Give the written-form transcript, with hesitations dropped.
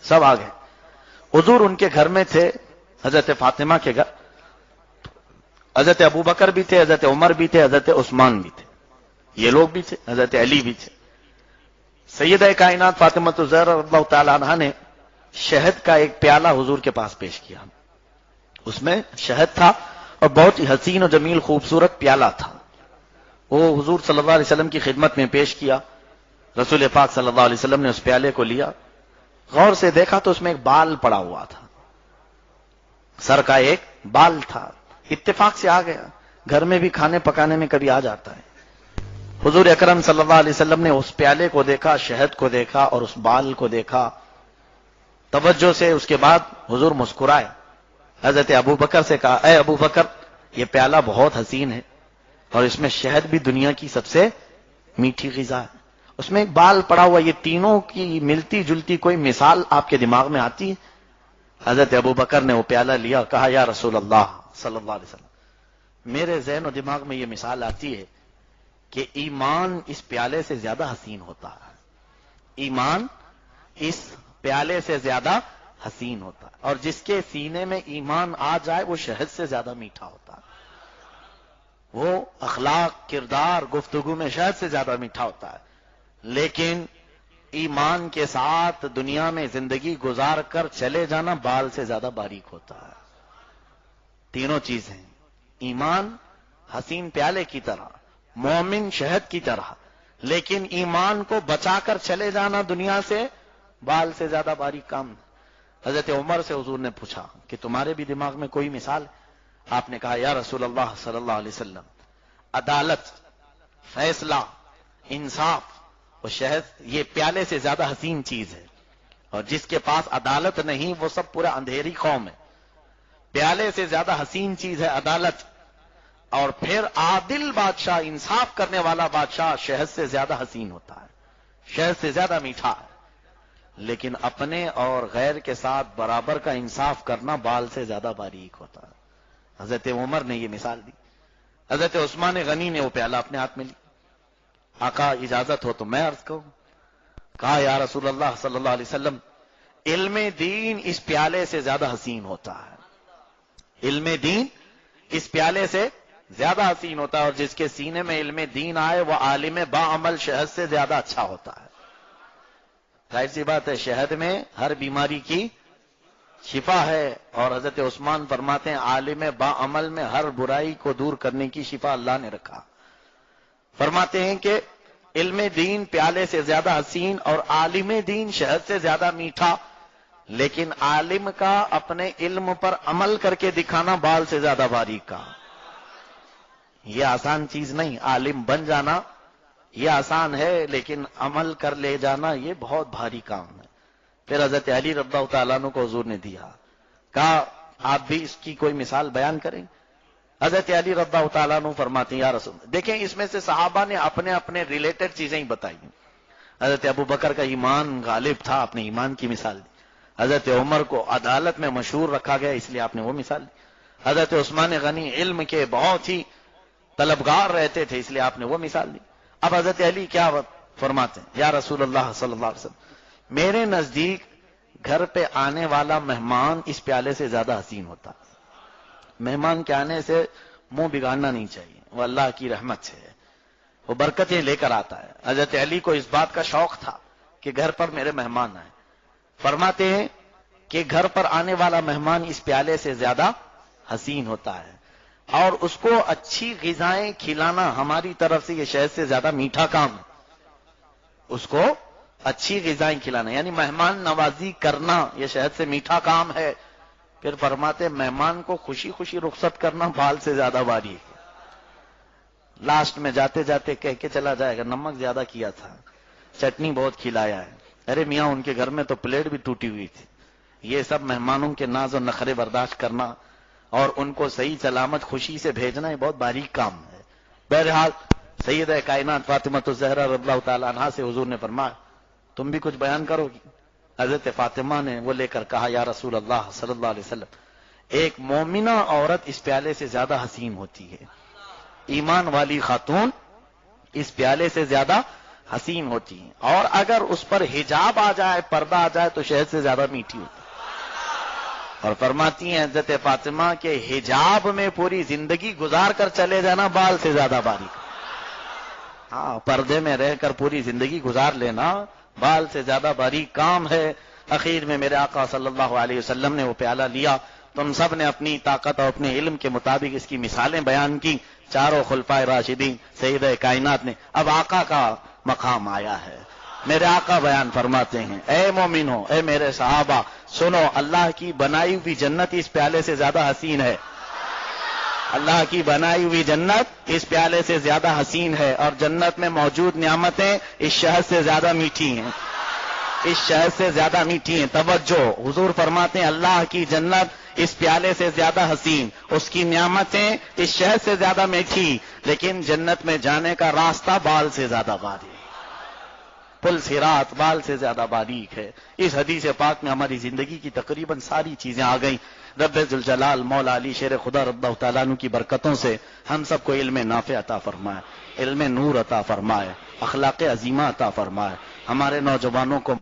سب آ گئے. حضور ان کے گھر میں تھے، حضرت فاطمہ کے گھر. حضرت ابوبکر بھی تھے، حضرت عمر بھی تھے، حضرت عثمان بھی تھے، یہ لوگ بھی تھے، حضرت علی بھی تھے. سیدہ کائنات فاطمہ الزہرا رضی اللہ تعالی عنہا نے شہد کا ایک پیالہ حضور کے پاس پیش کیا. اس میں شہد تھا اور بہت ہی حسین و جمیل خوبصورت پیالہ تھا. وہ حضور صلی اللہ علیہ وسلم کی خدمت میں پیش کیا. رسول پاک صلی اللہ علیہ وسلم نے اس پیالے کو لیا، غور سے دیکھا تو اس میں ایک بال پڑا ہوا تھا، سر کا ایک بال تھا. اتفاق سے آ گیا، گھر میں بھی کھانے پکانے میں کبھی آ جاتا ہے. حضور اکرم صلی اللہ علیہ وسلم نے اس پیالے کو دیکھا، شہد کو دیکھا اور اس بال کو دیکھا توجہ سے. اس کے بعد حضور مسکرائے، حضرت ابوبکر سے کہا، اے ابوبکر، یہ پیالہ بہت حسین ہے اور اس میں شہد بھی دنیا کی سب سے میٹھی غذا ہے، اس میں ایک بال پڑا ہوا، یہ تینوں کی ملتی جلتی کوئی مثال آپ کے دماغ میں آتی ہے؟ حضرت ابوبکر نے وہ پیالہ لیا اور کہا، یا رسول اللہ صلی اللہ علیہ وسلم، میرے ذہن و دماغ میں یہ مثال آتی ہے کہ ایمان اس پیالے سے زیادہ حسین ہوتا ہے. ایمان اس پیالے سے زیادہ حسین ہوتا ہے، اور جس کے سینے میں ایمان آ جائے وہ شہد سے زیادہ میٹھا ہوتا ہے. وہ اخلاق، کردار، گفتگو میں شہد سے زیادہ میٹھا ہوتا ہے. لیکن ایمان کے ساتھ دنیا میں زندگی گزار کر چلے جانا بال سے زیادہ باریک ہوتا ہے. تینوں چیزیں، ایمان حسین پیالے کی طرح، مومن شہد کی طرح، لیکن ایمان کو بچا کر چلے جانا دنیا سے بال سے زیادہ باریک کام. حضرت عمر سے حضور نے پوچھا کہ تمہارے بھی دماغ میں کوئی مثال ہے؟ آپ نے کہا، یا رسول اللہ صلی اللہ علیہ وسلم، عدالت، فیصلہ، انصاف اور شہد یہ پیالے سے زیادہ حسین چیز ہے. اور جس کے پاس عدالت نہیں وہ سب پورا اندھیری قوم ہے. پیالے سے زیادہ حسین چیز ہے عدالت، اور پھر عادل بادشاہ، انصاف کرنے والا بادشاہ شہد سے زیادہ حسین ہوتا ہے، شہد سے زیادہ میٹھا ہے. لیکن اپنے اور غیر کے ساتھ برابر کا انصاف کرنا بال سے زیادہ باریک ہوتا ہے. حضرت عمر نے یہ مثال دی. حضرت عثمان غنی نے وہ پیالہ اپنے ہاتھ میں لی. آقا اجازت ہو تو میں عرض کروں. کہا، یا رسول اللہ صلی اللہ علیہ وسلم، علم دین اس پیالے سے زیادہ حسین ہوتا ہے. علم دین اس پیالے سے زیادہ حسین ہوتا ہے، اور جس کے سینے میں علم دین آئے وہ عالم با عمل شہد سے زیادہ اچھا ہوتا ہے. ظاہر سی بات ہے، شہد میں ہر بیماری کی شفا ہے، اور حضرت عثمان فرماتے ہیں عالم با عمل میں ہر برائی کو دور کرنے کی شفا اللہ نے رکھا. فرماتے ہیں کہ علم دین پیالے سے زیادہ حسین اور عالم دین شہد سے زیادہ میٹھا، لیکن عالم کا اپنے علم پر عمل کر کے دکھانا بال سے زیادہ باریک کا. یہ آسان چیز نہیں، عالم بن جانا یہ آسان ہے، لیکن عمل کر لے جانا یہ بہت بھاری کام ہے. پھر حضرت علی رضی اللہ تعالیٰ عنہ کو حضور نے دیا، کہا آپ بھی اس کی کوئی مثال بیان کریں. حضرت علی رضی اللہ تعالیٰ عنہ فرماتے ہیں، یا رسول، دیکھیں اس میں سے صحابہ نے اپنے اپنے ریلیٹڈ چیزیں ہی بتائی. حضرت ابوبکر کا ایمان غالب تھا، اپنے ایمان کی مثال دی. حضرت عمر کو عدالت میں مشہور رکھا گیا، اس لیے آپ نے وہ مثال دی. حضرت عثمان غنی علم کے بہت ہی طلبگار رہتے تھے، اس لیے آپ نے وہ مثال دی. اب حضرت علی کیا فرماتے ہیں، یا رسول اللہ صلی اللہ علیہ وسلم، میرے نزدیک گھر پہ آنے والا مہمان اس پیالے سے زیادہ حسین ہوتا. مہمان کے آنے سے منہ بگاڑنا نہیں چاہیے، وہ اللہ کی رحمت سے ہے، وہ برکتیں لے کر آتا ہے. حضرت علی کو اس بات کا شوق تھا کہ گھر پر میرے مہمان آئے. فرماتے ہیں کہ گھر پر آنے والا مہمان اس پیالے سے زیادہ حسین ہوتا ہے، اور اس کو اچھی غذائیں کھلانا ہماری طرف سے یہ شہد سے زیادہ میٹھا کام ہے. اس کو اچھی غذائیں کھلانا یعنی مہمان نوازی کرنا یہ شہد سے میٹھا کام ہے. پھر فرماتے مہمان کو خوشی خوشی رخصت کرنا بال سے زیادہ باری ہے. لاسٹ میں جاتے جاتے کہہ کے چلا جائے گا نمک زیادہ کیا تھا، چٹنی بہت کھلایا ہے، ارے میاں ان کے گھر میں تو پلیٹ بھی ٹوٹی ہوئی تھی. یہ سب مہمانوں کے ناز و نخرے برداشت کرنا اور ان کو صحیح سلامت خوشی سے بھیجنا یہ بہت باریک کام ہے. بہرحال سیدہ کائنات فاطمہ الزہرا رضی اللہ تعالی عنہا سے حضور نے فرمایا تم بھی کچھ بیان کرو گی. حضرت فاطمہ نے وہ لے کر کہا، یا رسول اللہ صلی اللہ علیہ وسلم، ایک مومنہ عورت اس پیالے سے زیادہ حسین ہوتی ہے، ایمان والی خاتون اس پیالے سے زیادہ حسین ہوتی ہیں، اور اگر اس پر حجاب آ جائے، پردہ آ جائے، تو شہد سے زیادہ میٹھی ہوتی ہے۔ اور فرماتی ہیں حضرت فاطمہ کہ حجاب میں پوری زندگی گزار کر چلے جانا بال سے زیادہ باریک۔ ہاں، پردے میں رہ کر پوری زندگی گزار لینا بال سے زیادہ باریک کام ہے۔ اخیر میں میرے آقا صلی اللہ علیہ وسلم نے وہ پیالہ لیا، تم سب نے اپنی طاقت اور اپنے علم کے مطابق اس کی مثالیں بیان کی، چاروں خلفائے راشدین سید کائنات نے۔ اب آقا کا مقام آیا ہے، میرے آقا بیان فرماتے ہیں، اے مومنو، اے میرے صحابہ، سنو، اللہ کی بنائی ہوئی جنت اس پیالے سے زیادہ حسین ہے۔ اللہ کی بنائی ہوئی جنت اس پیالے سے زیادہ حسین ہے، اور جنت میں موجود نعمتیں اس شہد سے زیادہ میٹھی ہیں، اس شہد سے زیادہ میٹھی ہیں۔ توجہ، حضور فرماتے ہیں اللہ کی جنت اس پیالے سے زیادہ حسین، اس کی نعمتیں اس شہد سے زیادہ میٹھی، لیکن جنت میں جانے کا راستہ بال سے زیادہ باریک، پل صراط بال سے زیادہ باریک ہے۔ اس حدیث پاک میں ہماری زندگی کی تقریباً ساری چیزیں آ گئیں۔ رب ذوالجلال مولا علی شیر خدا رضی اللہ تعالیٰ عنہ کی برکتوں سے ہم سب کو علم نافع عطا فرمائے، علم نور عطا فرمائے، اخلاق عظیمہ عطا فرمائے، ہمارے نوجوانوں کو